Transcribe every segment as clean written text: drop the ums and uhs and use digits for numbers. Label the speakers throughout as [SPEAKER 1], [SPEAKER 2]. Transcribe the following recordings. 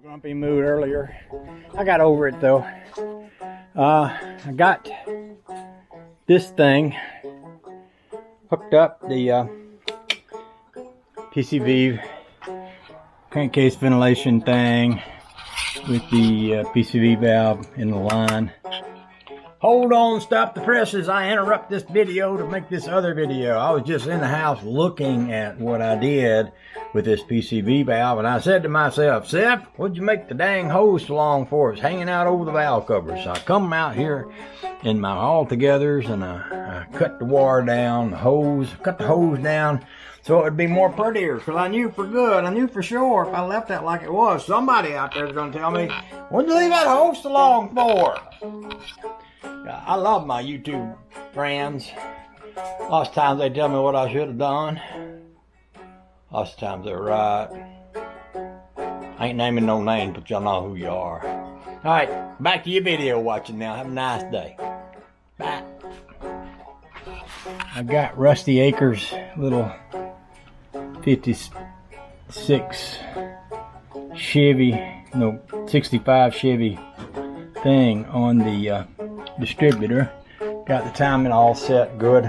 [SPEAKER 1] Grumpy mood earlier. I got over it though. I got this thing hooked up, the PCV crankcase ventilation thing with the PCV valve in the line. Hold on, stop the presses. I interrupt this video to make this other video. I was just in the house looking at what I did with this PCV valve, and I said to myself, Seth, what'd you make the dang hose so long for? It's hanging out over the valve cover. So I come out here in my all-togethers and I cut the wire down, cut the hose down so it would be more prettier, because I knew for good, I knew for sure if I left that like it was, somebody out there is going to tell me, what'd you leave that hose so long for? I love my YouTube friends. Lots of times they tell me what I should have done. Lots of times they're right. I ain't naming no names, but y'all know who you are. Alright, back to your video watching now. Have a nice day. Bye. I got Rusty Acres little 56 Chevy, no, 65 Chevy thing on the distributor. Got the timing all set good.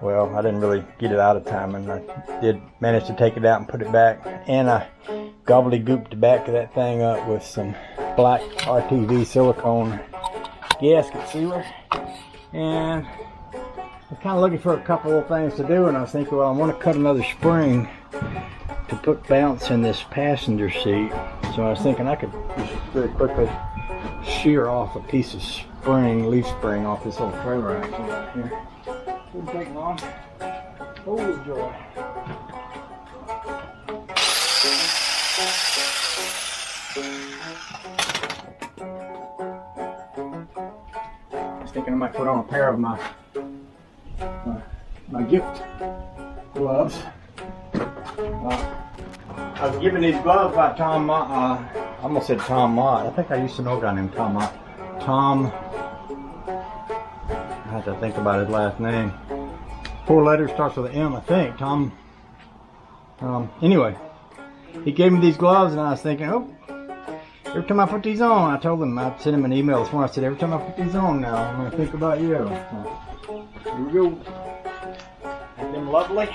[SPEAKER 1] Well, I didn't really get it out of timing. I did manage to take it out and put it back, and I gobbledygooked the back of that thing up with some black RTV silicone gasket sealer. And I was kind of looking for a couple of things to do, and I was thinking, well, I want to cut another spring to put bounce in this passenger seat. So I was thinking I could just very quickly shear off a piece of spring, leaf spring off this little trailer axle right here. Wouldn't take long. Oh, joy. I was thinking I might put on a pair of my gift gloves. I was given these gloves by Tom Mott. I almost said Tom Mott. I think I used to know a guy named Tom Mott. Tom, I have to think about his last name. 4 letters, starts with an M, I think. Tom. Anyway, he gave me these gloves, and I was thinking, oh, every time I put these on, I told him, I sent him an email this morning. I said, every time I put these on now, I'm going to think about you. So, here we go. Ain't them lovely?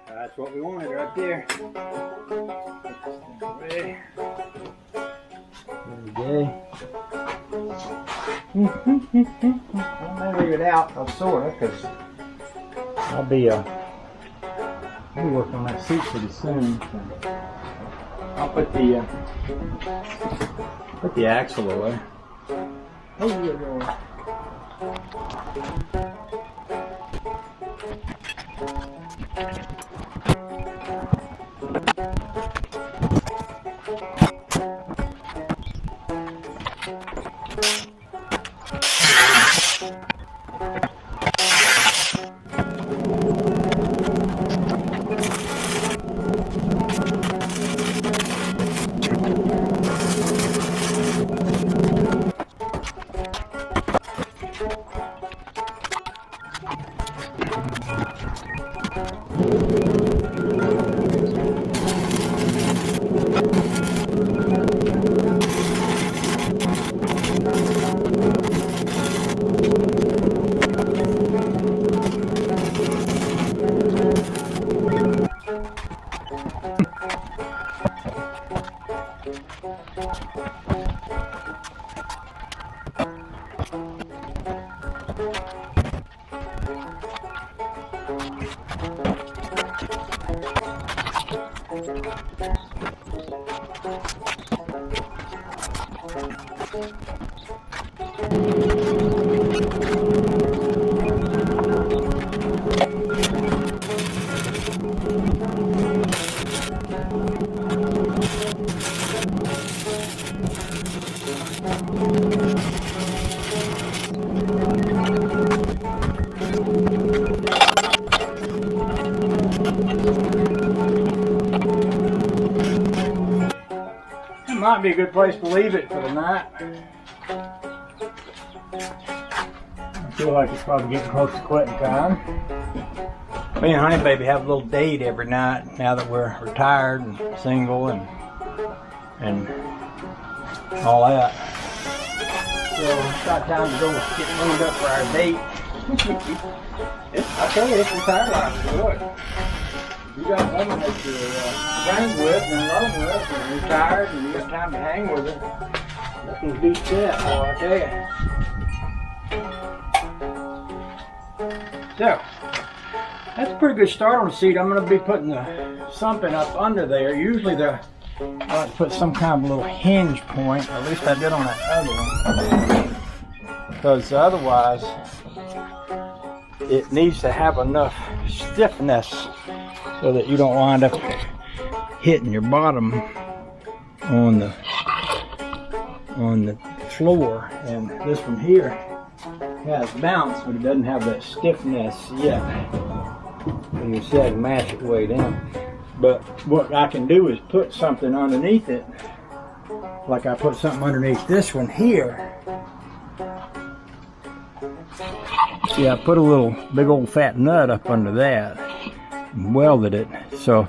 [SPEAKER 1] That's what we wanted right there. There we go. I may leave it out, sort of, because I'll be working on that seat pretty soon. So I'll put the axle away. Oh, yeah. might be a good place to leave it for the night. I feel like it's probably getting close to quitting time. Me and Honey Baby have a little date every night now that we're retired and single and all that. So it's about time to go get moved up for our date. I tell you, it's retired life. Good. You got women that you hang with and love with and you're retired and you got time to hang with her. Nothing beats that, boy, I tell you. So, that's a pretty good start on the seat. I'm going to be putting something up under there. Usually I like to put some kind of little hinge point, or at least I did on that other one. Because otherwise, it needs to have enough stiffness so that you don't wind up hitting your bottom on the floor. And this one here has bounce, but it doesn't have that stiffness yet. And you see I can mash it way down. But what I can do is put something underneath it, like I put something underneath this one here. See, I put a little big old fat nut up under that and welded it so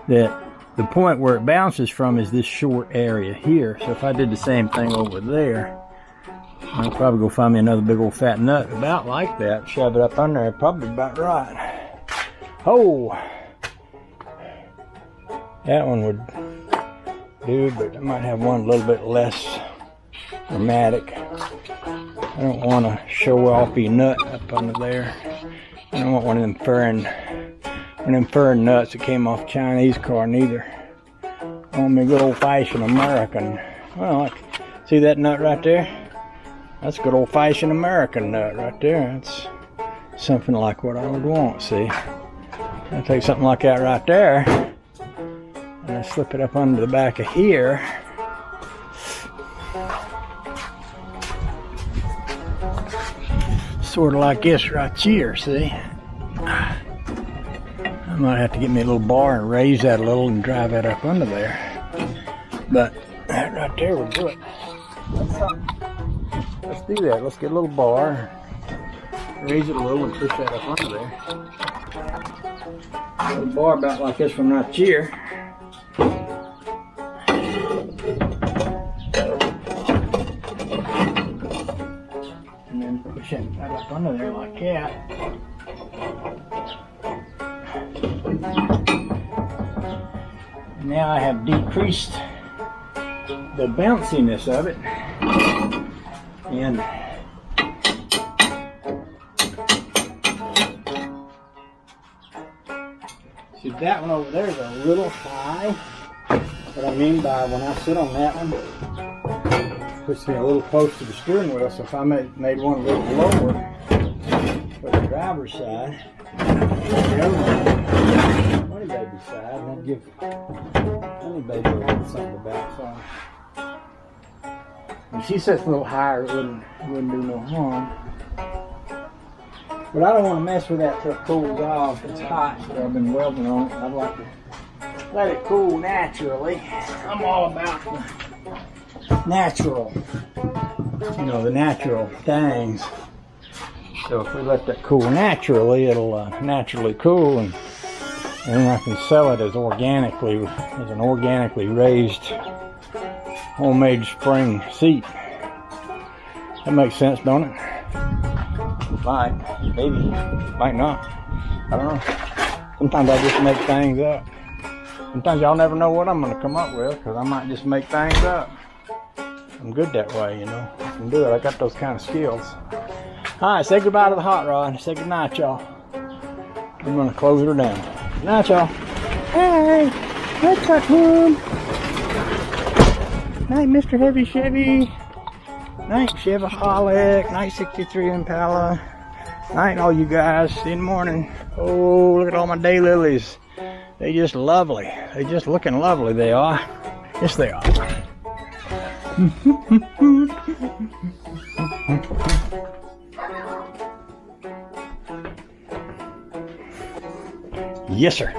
[SPEAKER 1] that the point where it bounces from is this short area here. So if I did the same thing over there, I'll probably go find me another big old fat nut about like that, shove it up under there, probably about right. Oh, that one would do, but I might have one a little bit less dramatic. I don't want to show offy nut up under there. I don't want one of them foreign nuts that came off a Chinese car neither. I want me a good old fashioned American. Well, see that nut right there? That's a good old fashioned American nut right there. That's something like what I would want, see? I take something like that right there and I slip it up under the back of here. Sort of like this right here, see? I might have to get me a little bar and raise that a little and drive that up under there. But that right there would do it. Let's do that. Let's get a little bar, raise it a little and push that up under there. A little bar about like this one right here. And then push it right up under there like that. Now I have decreased the bounciness of it, and see that one over there is a little high. What I mean by when I sit on that one, it puts me a little close to the steering wheel. So if I made one a little lower for the driver's side, the other one, Honey Baby side, and I'd give Honey Baby a little something to bounce on. If she sits a little higher, it wouldn't do no harm. But I don't want to mess with that till it cools off. It's hot, so I've been welding on it. I'd like to let it cool naturally. I'm all about the natural, the natural things. So if we let that cool naturally, it'll naturally cool, and then I can sell it as an organically raised homemade spring seat. That makes sense, don't it? Might, maybe, might not. I don't know. Sometimes I just make things up. Sometimes y'all never know what I'm going to come up with, because I might just make things up. I'm good that way, I can do it. I got those kind of skills. Alright, say goodbye to the hot rod. Say goodnight, y'all. I'm going to close her down. Good night, y'all. Hey, what's up, Mom? Night, Mr. Heavy Chevy. Night, Chevaholic. Night, 63 Impala. Night, all you guys. See you in the morning. Oh, look at all my daylilies. They just lovely. They just looking lovely, they are. Yes, they are. Yes, sir.